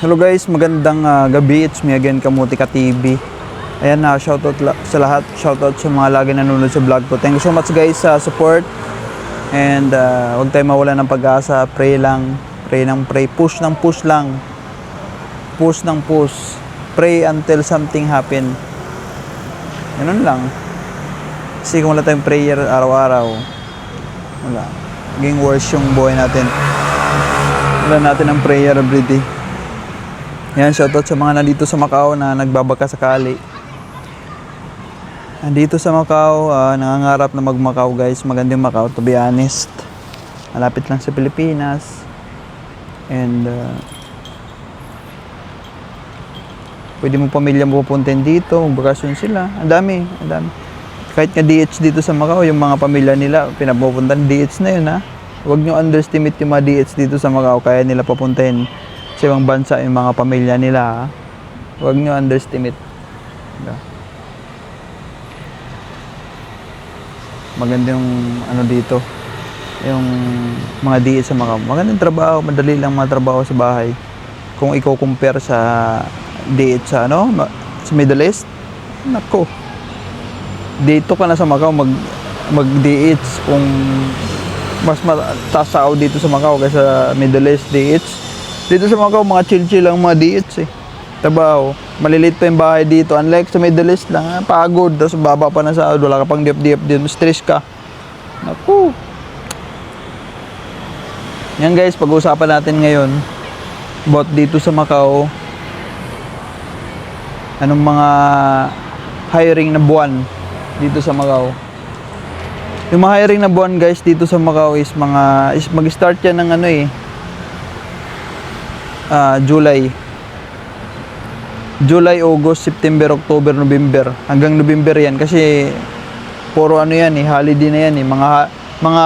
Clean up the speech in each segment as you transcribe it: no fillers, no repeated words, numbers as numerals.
Hello guys, magandang gabi. It's me again, Kamuti Ka TV. Ayan na, shoutout sa lahat. Shoutout sa mga lagi nanonood sa vlog ko. Thank you so much guys sa support. And huwag tayo mawala ng pag-asa. Pray lang. Pray ng pray. Push ng push lang. Push ng push. Pray until something happen. Ganun lang. Kasi kung wala tayong prayer araw-araw, wala. Maging worse yung buhay natin. Wala natin ang prayer everyday. Yan, shoutout sa mga nandito sa Macau na nagbabaka sakali. Nandito sa Macau, nangangarap na mag-Macau guys. Magandang Macau, to be honest. Malapit lang sa Pilipinas. And pwede mo pamilya mo pupuntin dito, magbakasyon sila. Ang dami, ang dami. Kahit nga DH dito sa Macau, yung mga pamilya nila, pinapupuntan DH na yun ha. Huwag nyo underestimate yung mga DH dito sa Macau, kaya nila papuntahin sa ibang bansa yung mga pamilya nila ha? Huwag nyo underestimate. Maganda yung ano dito, yung mga DH sa Macau. Magandang trabaho, madali lang mga trabaho sa bahay kung i-compare sa DH sa ano, sa Middle East. Nako, dito ka na sa Macau mag DH kung mas mataas sahod dito sa Macau kaysa Middle East DH. Dito sa Macau, mga chill-chill lang mga DH eh. Trabaho. Maliliit pa yung bahay dito. Unlike sa Middle East lang, pagod. Tapos baba pa na sahod. Wala ka pang diap-diap din. Stress ka. Naku. Yan guys, pag-uusapan natin ngayon about dito sa Macau. Anong mga hiring na buwan dito sa Macau. Yung mga hiring na buwan guys dito sa Macau is mag-start yan ng ano eh. July, August, September, October, November. Hanggang November yan kasi puro ano yan eh, holiday na yan eh. Mga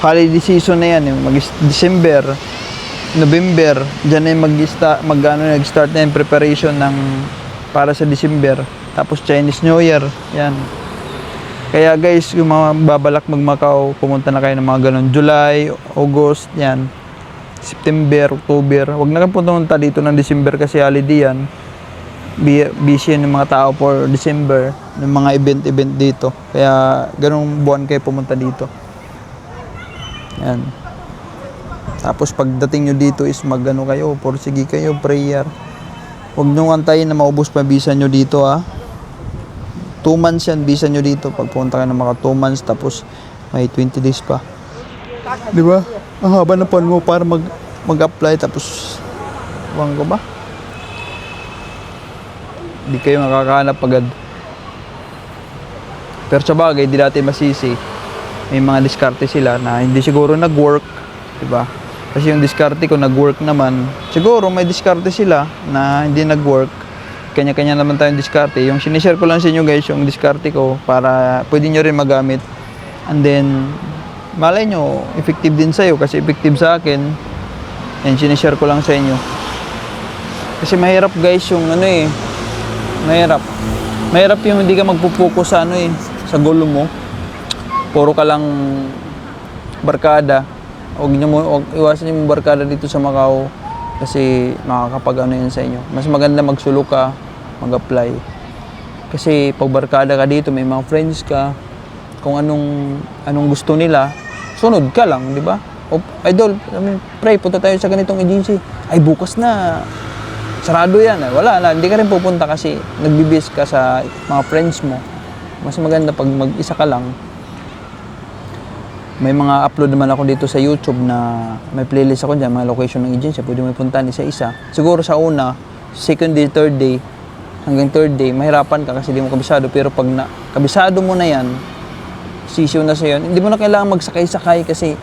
holiday season na yan eh. December, November, diyan na yung nag-start na yung preparation para sa December. Tapos Chinese New Year, yan. Kaya guys, yung mga babalak mag-Macau, pumunta na kayo ng mga ganun. July, August, yan. September, October. Huwag na kang punta dito ng December kasi holiday yan. Busy yan yung mga tao for December. Yung mga event dito. Kaya ganung buwan kayo pumunta dito. Yan. Tapos pagdating nyo dito is mag-ano kayo, porsige kayo, prayer. Huwag nyo antayin na maubos pa visa nyo dito ha. 2 months yan, visa nyo dito. Pag pumunta kayo ng mga 2 months tapos may 20 days pa. Di ba? Ang haba na po mo para mag-apply tapos wang ko ba? Hindi kayo makakahanap agad. Pero sa bagay, di natin masisi. May mga diskarte sila na hindi siguro nag-work, di ba? Kasi yung diskarte ko nag-work naman. Siguro may diskarte sila na hindi nag-work. Kanya-kanya naman tayong diskarte. Yung sinishare ko lang sa inyo guys, yung diskarte ko para pwede nyo rin magamit. And then malay nyo, effective din sa'yo kasi effective sa akin. And sinishare ko lang sa inyo. Kasi mahirap guys yung ano eh. Mahirap yung hindi ka magpupokus sa ano eh. Sa goal mo. Puro ka lang barkada. Iwasan yung barkada dito sa Macau. Kasi makakapag ano yun sa inyo. Mas maganda magsulok ka, mag-apply. Kasi pag barkada ka dito, may mga friends ka. Kung anong gusto nila, sunod ka lang, di ba? O, idol, pre, punta tayo sa ganitong agency. Ay, bukas na. Sarado yan. Ay, wala na. Hindi ka rin pupunta kasi nagbibis ka sa mga friends mo. Mas maganda pag mag-isa ka lang. May mga upload naman ako dito sa YouTube na may playlist ako dyan, mga location ng agency. Pwede mo ipuntahan isa-isa. Siguro sa una, second day, third day, hanggang third day, mahirapan ka kasi di mo kabisado. Pero pag kabisado mo na yan, sisiw na sa'yo. Hindi mo na kailangan magsakay-sakay kasi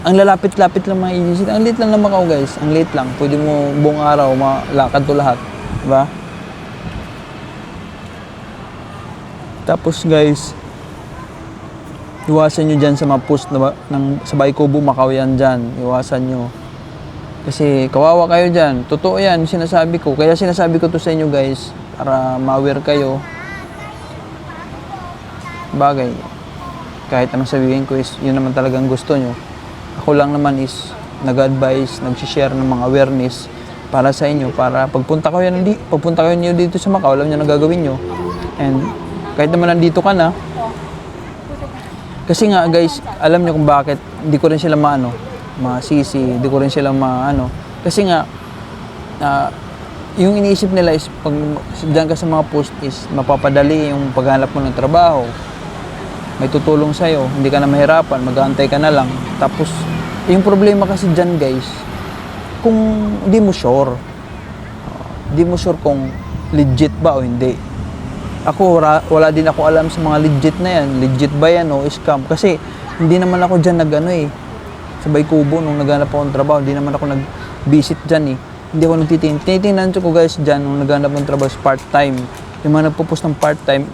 ang lalapit-lapit lang mga agency. Ang late lang ng Macau guys. Ang late lang. Pwede mo buong araw malakad to lahat. Diba? Tapos guys, iwasan nyo dyan sa mga post sa Baikobu, Macau yan dyan. Iwasan nyo. Kasi kawawa kayo dyan. Totoo yan, sinasabi ko. Kaya sinasabi ko to sa inyo guys para ma-aware kayo. Bagay. Kahit anong sabihin ko is yun naman talagang gusto nyo. Ako lang naman is nag-advise, nag-share ng mga awareness para sa inyo, para pagpunta kayo niyo dito sa Macau, alam niyo na gagawin niyo. And kahit naman nandito ka na, kasi nga guys, alam niyo kung bakit hindi ko rin sila masisi, hindi ko rin sila kasi nga yung iniisip nila is pag diyan ka sa mga post is mapapadali yung paghanap mo ng trabaho. May tutulong sa'yo, hindi ka na mahirapan, mag-aantay ka na lang. Tapos, yung problema kasi dyan guys, kung hindi mo sure kung legit ba o hindi. Ako, wala din ako alam sa mga legit na yan. Legit ba yan o scam? Kasi, hindi naman ako dyan sa Baykubo, nung naghanap ako ng trabaho, hindi naman ako nag-visit dyan Hindi ako nagtitingin. Tinitingnan ko guys dyan, nung naghanap ng trabaho, part-time. Yung mga nagpo-post ng part-time,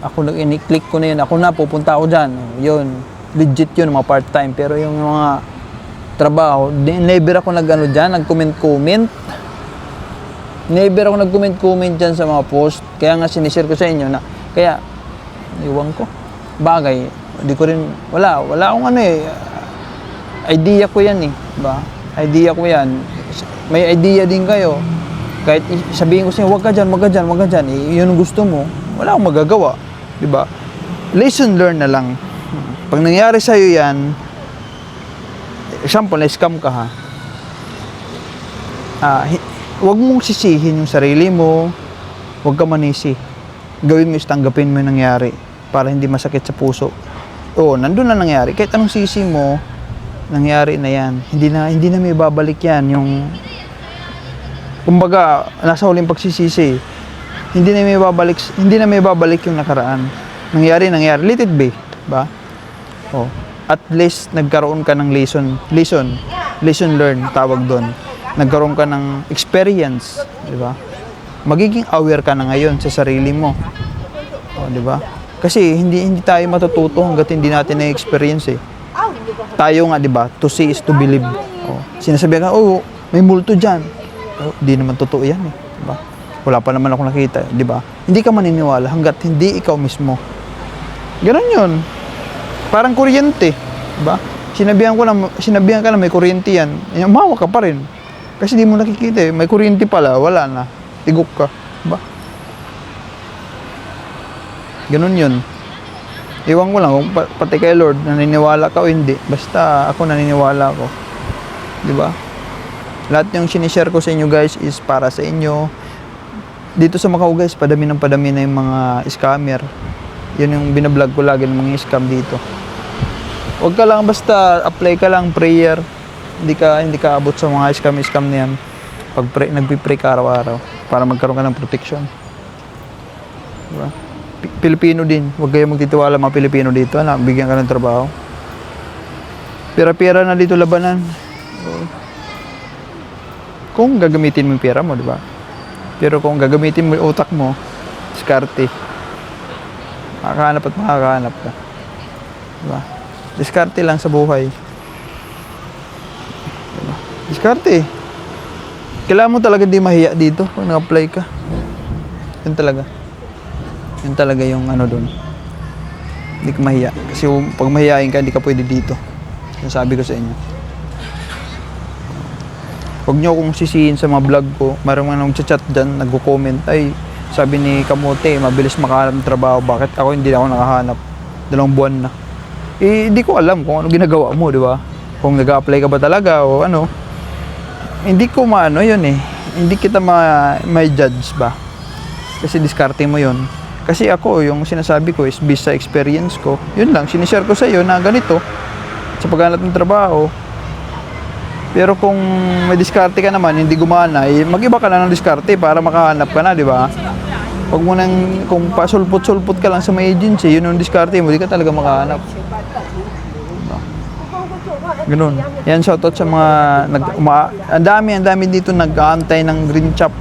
click ko na yun. Ako na, pupunta ako dyan. Yun, legit yun, mga part-time. Pero yung mga trabaho, never ako dyan, nag-comment. Never ako nag-comment dyan sa mga post. Kaya nga sinishare ko sa inyo na, kaya, iwan ko. Bagay, hindi ko rin, wala akong idea ko yan diba? Idea ko yan. May idea din kayo. Kahit sabihin ko sa inyo, wag ka dyan. Yun ang gusto mo, wala akong magagawa. Diba? Lesson learned na lang. Pag nangyari sa'yo yan, example, na-scam ka huwag mong sisihin yung sarili mo, huwag ka manisi. Gawin mo is tanggapin mo yung nangyari para hindi masakit sa puso. Oo, nandun na nangyari. Kahit anong sisi mo, nangyari na yan. Hindi na may babalik yan. Yung, kumbaga, nasa huling pagsisisi, hindi na may babalik yung nakaraan. Nangyari. Let it be. Ba? Oh. At least nagkaroon ka ng lesson learned, tawag doon. Nagkaroon ka ng experience, di ba? Magiging aware ka na ngayon sa sarili mo. O, di ba? Kasi hindi tayo matututo hangga't hindi natin na-experience Tayo nga, di ba? To see is to believe. O, sinasabihan ka, may multo diyan. Di naman totoo yan di ba? Wala pa naman ako nakita, di ba? Hindi ka maniniwala hangga't hindi ikaw mismo. Ganun 'yun. Parang kuryente, diba? Sinabihan ka na may kuryente yan, umawa ka pa rin. Kasi di mo nakikita may kuryente pala, wala na. Tigok ka, diba? Ganun yun. Iwan ko lang kung pati kay Lord, naniniwala ka o hindi. Basta ako naniniwala ko. Diba? Lahat yung sinishare ko sa inyo guys is para sa inyo. Dito sa Macau guys, padami na yung mga scammer. Yun yung binablog ko lagi ng mga scam dito. Huwag ka lang basta apply ka lang prayer. Hindi ka abot sa mga scam na yan. Nagpi-pray ka araw-araw para magkaroon ka ng protection. Diba? Pilipino din. Huwag kayo magtitiwala mga Pilipino dito. Bigyan ka ng trabaho. Pera-pera na dito labanan. Kung gagamitin mo yung pera mo, diba? Pero kung gagamitin mo yung utak mo, diskarte. Makakahanap ka. Diba? Diskarte lang sa buhay. Diba? Diskarte. Kailangan mo talaga di mahiya dito kung nag-apply ka. Yun talaga yung doon. Hindi ka mahiya. Kasi pag mahiyain ka, hindi ka pwede dito. Yung sabi ko sa inyo. Huwag nyo akong sisihin sa mga vlog ko. Mayroong mga nag-chat dyan, nag-comment. Ay, sabi ni Kamote, mabilis makahanap ng trabaho. Bakit ako hindi ako nakahanap? 2 buwan na. Hindi ko alam kung ano ginagawa mo, di ba? Kung nag-a-apply ka ba talaga o ano. Hindi ko yun Hindi kita may judge ba? Kasi diskarte mo yun. Kasi ako, yung sinasabi ko is based sa experience ko. Yun lang, sinishare ko sa iyo na ganito. Sa paghanap ng trabaho. Pero kung may diskarte ka naman, hindi gumana, mag-iba ka na ng diskarte para makahanap ka na, di ba? Huwag mo nang, kung pasulpot-sulpot ka lang sa may agency, yun yung diskarte mo, di ka talaga makahanap. Diba? Ganun. Yan, shoutout sa mga, ang dami dito nag-aantay ng green chop.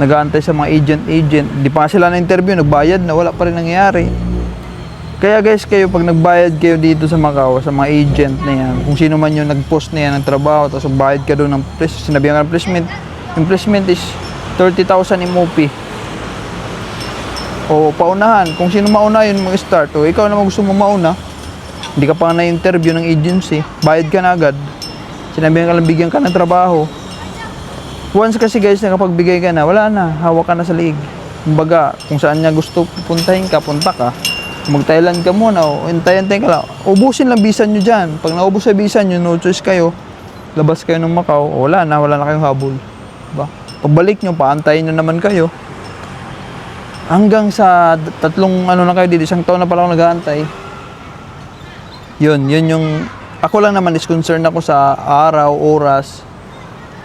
Nag-aantay sa mga agent. Di pa sila na-interview, nagbayad na, wala pa rin nangyayari. Kaya guys, kayo pag nagbayad kayo dito sa Macau, sa mga agent na yan, kung sino man yung nag-post na yan ng trabaho, tapos bayad ka doon ng sinabihan ka ng placement, yung placement is 30,000 MOP. O paunahan, kung sino mauna yun mag-start, o ikaw naman gusto mo mauna, hindi ka pa na-interview ng agency, bayad ka na agad, sinabihan ka lang bigyan ka ng trabaho, Once kasi guys, nakapagbigay ka na, wala na, hawak ka na sa liig. Kumbaga, kung saan niya gusto puntahin ka, punta ka. Mag-Thailand ka muna, o hintay-hintay ka lang. Ubusin lang bisan nyo dyan. Pag naubos sa bisan nyo, no choice kayo, labas kayo ng Macau, wala na kayong habol. Diba? Pagbalik nyo, paantayin nyo naman kayo. Hanggang sa tatlong ano na kayo dito, isang taon na pala ako nag-aantay. Yun yung, ako lang naman is concerned ako sa araw, oras,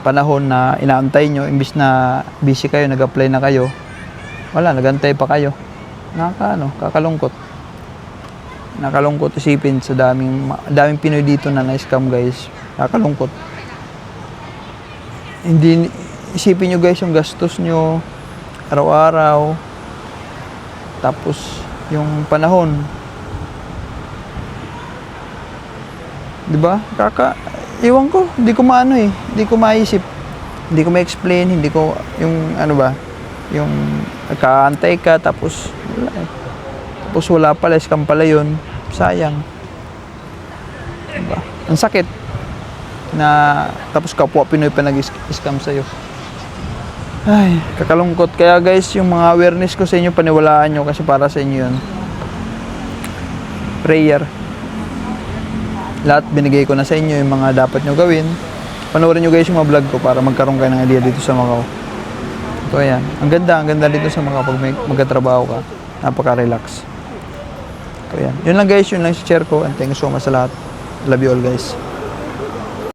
panahon na inaantay nyo, imbis na busy kayo, nag-apply na kayo, wala, nagantay pa kayo. Kakalungkot. Nakalungkot isipin sa daming Pinoy dito na na-scam guys. Kakalungkot. Hindi, isipin nyo guys yung gastos nyo, araw-araw, tapos yung panahon. Diba? Iwan ko, hindi ko maano hindi ko maisip, hindi ko ma-explain, hindi ko, yung ano ba, yung nagkaantay ka, tapos wala pala, scam pala yun, sayang. Diba? Ang sakit, na, tapos kapwa Pinoy pa nag-scam sa'yo. Ay, kakalungkot. Kaya guys, yung mga awareness ko sa inyo, paniwalaan nyo, kasi para sa inyo yun. Prayer. Lahat binigay ko na sa inyo yung mga dapat nyo gawin. Panoorin nyo guys yung mga vlog ko para magkaroon kayo ng idea dito sa Macau. Ito yan. Ang ganda dito sa Macau pag magkatrabaho ka. Napaka-relax. Ito yan. Yun lang guys, yun lang share ko. And thank you so much sa lahat. Love you all guys.